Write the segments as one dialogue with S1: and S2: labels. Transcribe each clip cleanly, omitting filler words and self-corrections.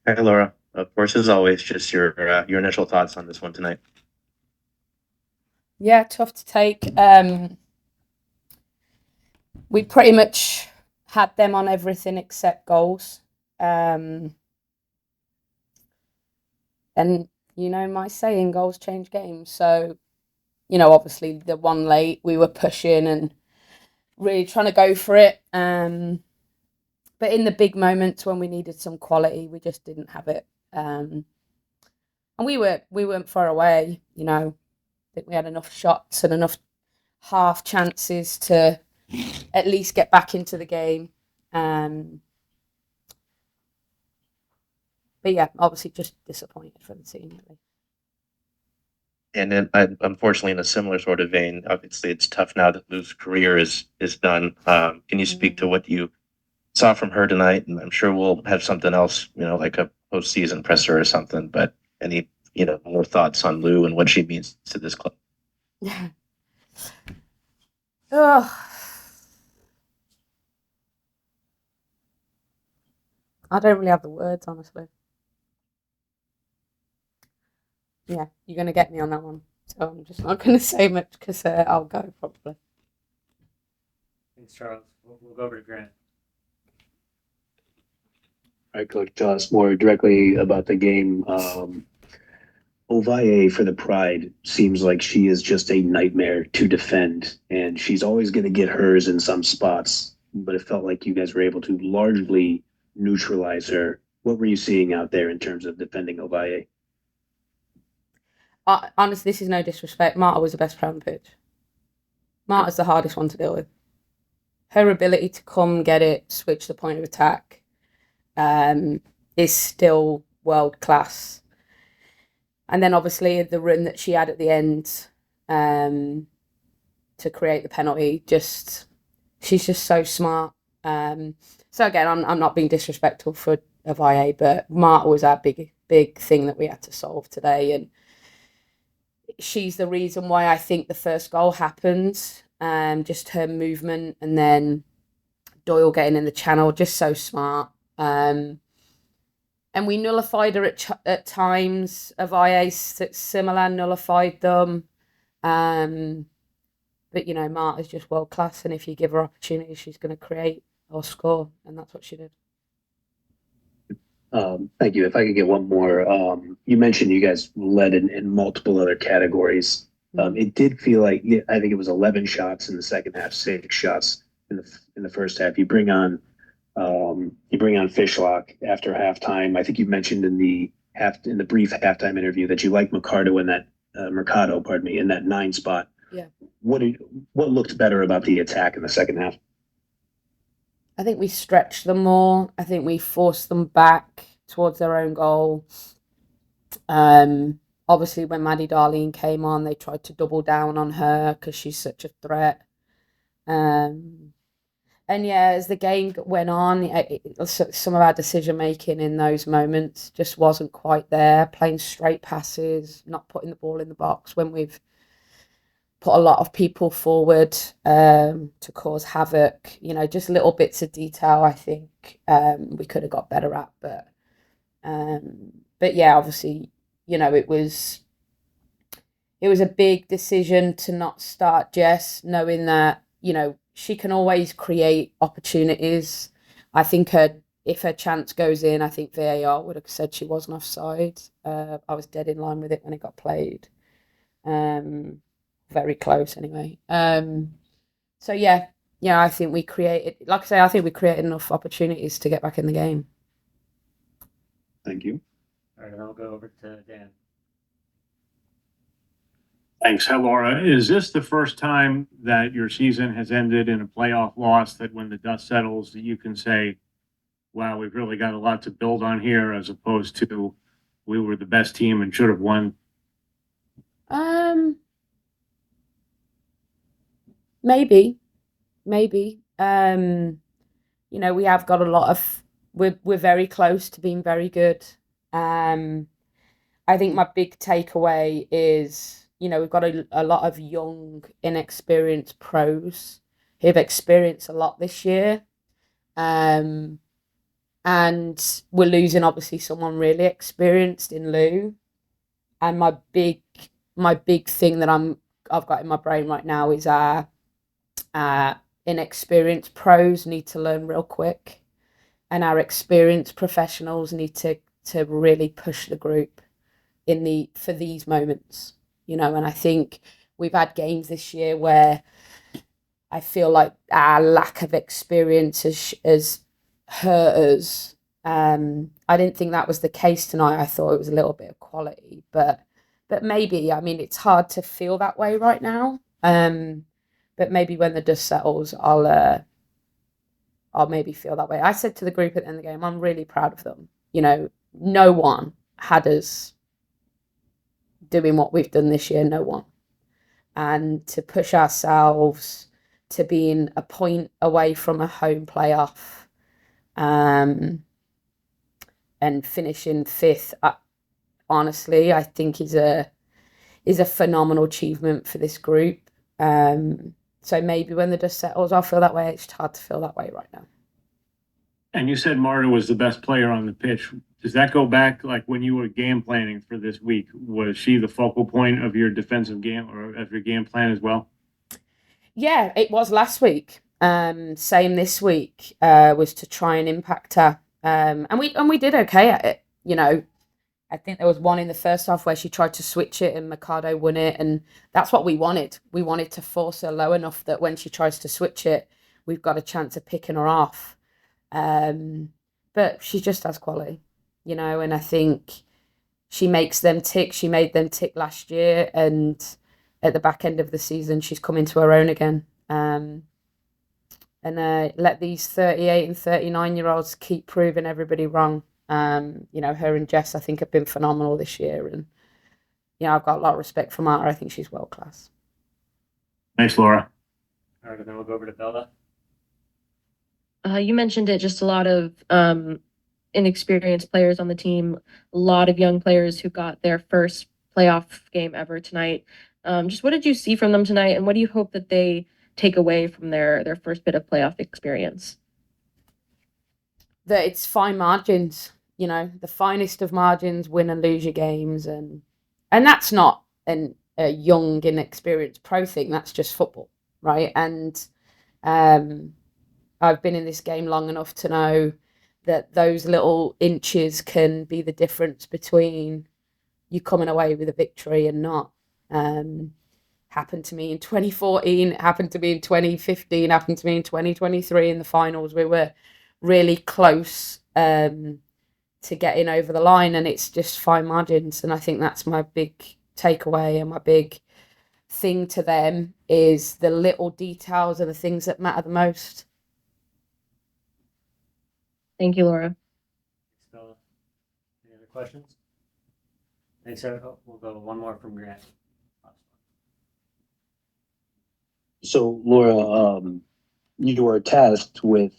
S1: Hi, Laura. Of course, as always, just your initial thoughts on this one tonight.
S2: Yeah, tough to take. We pretty much had them on everything except goals. Um, and my saying, goals change games. So, obviously the one late, we were pushing and really trying to go for it. But in the big moments when we needed some quality, we just didn't have it. And we weren't far away. I think we had enough shots and enough half chances to at least get back into the game. Um, but yeah, obviously just disappointed for the team. Really.
S1: And then, unfortunately, in a similar sort of vein, obviously, it's tough now that Lou's career is done. Can you speak to
S2: Mm.
S1: what you saw from her tonight? And I'm sure we'll have something else, like a postseason presser or something. But any, more thoughts on Lou and what she means to this club?
S2: Ugh, I don't really have the words, honestly. Yeah, you're gonna get me on that one, so I'm just not gonna say much because I'll go probably.
S3: Thanks, Charles. We'll go over to Grant.
S4: All right, Coach, tell us more directly about the game. Ovaye for the Pride seems like she is just a nightmare to defend, and she's always going to get hers in some spots. But it felt like you guys were able to largely neutralize her. What were you seeing out there in terms of defending Ovaye?
S2: Honestly, this is no disrespect. Marta was the best player on the pitch. Marta's the hardest one to deal with. Her ability to come, get it, switch the point of attack, um, is still world class. And then obviously the run that she had at the end, um, to create the penalty, just she's just so smart. Um, so again, I'm not being disrespectful for Avaye, but Marta was our big thing that we had to solve today, and she's the reason why I think the first goal happened. Just her movement, and then Doyle getting in the channel, just so smart. And we nullified her at times. Avaye similar nullified them. Um, but Marta's just world class, and if you give her opportunity, she's going to create or score, and that's what she did.
S4: Thank you. If I could get one more, you mentioned you guys led in multiple other categories.
S2: Mm.
S4: It did feel like yeah, I think it was 11 shots in the second half, 6 shots in the first half. You bring on Fishlock after halftime. I think you mentioned in the brief halftime interview that you like Mercado in that Mercado, pardon me, in that 9 spot.
S2: Yeah,
S4: What did, what looked better about the attack in the second half?
S2: I think we stretched them more. I think we forced them back towards their own goal. Obviously, when Maddie Darlene came on, they tried to double down on her because she's such a threat. Um, and yeah, as the game went on, some of our decision making in those moments just wasn't quite there. Playing straight passes, not putting the ball in the box when we've put a lot of people forward, to cause havoc. Just little bits of detail. I think we could have got better at, but yeah, obviously, it was a big decision to not start Jess, knowing that she can always create opportunities. I think if her chance goes in, I think VAR would have said she wasn't offside. I was dead in line with it when it got played. Um, Very close anyway. So yeah, I think we created, like I say, I think we created enough opportunities to get back in the game.
S4: Thank you.
S3: All right, I'll go over to Dan.
S5: Thanks. Hi, Laura. Is this the first time that your season has ended in a playoff loss that when the dust settles, that you can say, wow, we've really got a lot to build on here, as opposed to we were the best team and should have won?
S2: Um, maybe. We have got a lot of. We're very close to being very good. Um, I think my big takeaway is, we've got a lot of young, inexperienced pros who've experienced a lot this year. Um, and we're losing obviously someone really experienced in Lou. And my big thing that I've got in my brain right now is our inexperienced pros need to learn real quick, and our experienced professionals need to really push the group for these moments, And I think we've had games this year where I feel like our lack of experience has hurt us. I didn't think that was the case tonight. I thought it was a little bit of quality, but maybe, I mean, it's hard to feel that way right now. But maybe when the dust settles, I'll maybe feel that way. I said to the group at the end of the game, I'm really proud of them. No one had us doing what we've done this year, no one. And to push ourselves to being a point away from a home playoff, and finishing fifth, honestly, I think is a phenomenal achievement for this group. So maybe when the dust settles, I'll feel that way. It's hard to feel that way right now.
S5: And you said Marta was the best player on the pitch. Does that go back, like when you were game planning for this week? Was she the focal point of your defensive game or of your game plan as well?
S2: Yeah, it was last week. Same this week. Was to try and impact her. And we did okay at it. I think there was one in the first half where she tried to switch it and Mercado won it, and that's what we wanted. We wanted to force her low enough that when she tries to switch it, we've got a chance of picking her off. But she just has quality, and I think she makes them tick. She made them tick last year, and at the back end of the season, she's come into her own again. And let these 38 and 39-year-olds keep proving everybody wrong. Her and Jess, I think, have been phenomenal this year, and I've got a lot of respect for Marta. I think she's world class.
S5: Thanks, Laura.
S3: All right, and then we'll go over to Bella.
S6: You mentioned it, just a lot of inexperienced players on the team, a lot of young players who got their first playoff game ever tonight. Just what did you see from them tonight, and what do you hope that they take away from their first bit of playoff experience?
S2: That it's fine margins, the finest of margins, win and lose your games, and that's not a young, inexperienced pro thing. That's just football, right? And I've been in this game long enough to know that those little inches can be the difference between you coming away with a victory and not. Happened to me in 2014, it happened to me in 2015, happened to me in 2023 in the finals. We were really close to getting over the line, and it's just fine margins. And I think that's my big takeaway, and my big thing to them is the little details are the things that matter the most.
S6: Thank you, Laura.
S3: Thanks, Bella. Any other questions? Thanks, Erica. We'll go one more from Grant.
S4: So Laura, you were tasked with,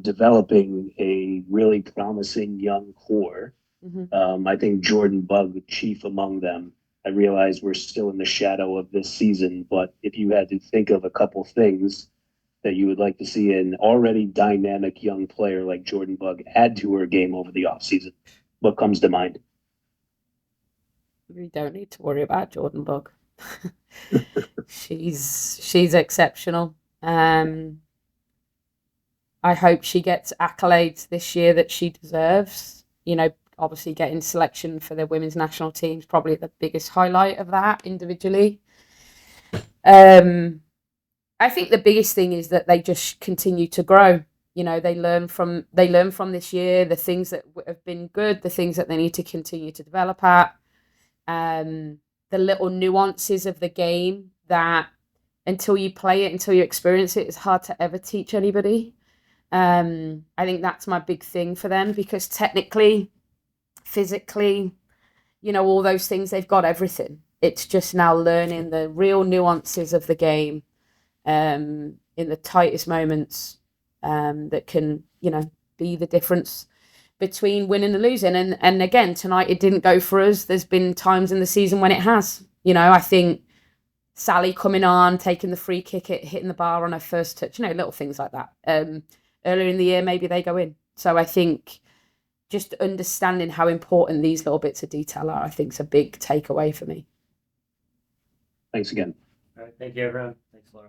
S4: developing a really promising young core.
S2: Mm-hmm.
S4: I think Jordan Bug, chief among them. I realize we're still in the shadow of this season, but if you had to think of a couple things that you would like to see an already dynamic young player like Jordan Bug add to her game over the offseason, what comes to mind?
S2: We don't need to worry about Jordan Bug. She's exceptional. I hope she gets accolades this year that she deserves. Obviously getting selection for the women's national team is probably the biggest highlight of that individually. I think the biggest thing is that they just continue to grow. They learn from this year, the things that have been good, the things that they need to continue to develop at. The little nuances of the game that until you play it, until you experience it, it's hard to ever teach anybody. I think that's my big thing for them, because technically, physically, all those things, they've got everything. It's just now learning the real nuances of the game in the tightest moments that can, be the difference between winning and losing. And again, tonight it didn't go for us. There's been times in the season when it has. I think Sally coming on, taking the free kick, hitting the bar on her first touch, little things like that. Earlier in the year, maybe they go in. So I think just understanding how important these little bits of detail are, I think, is a big takeaway for me.
S4: Thanks again.
S3: All right, thank you, everyone. Thanks, Laura.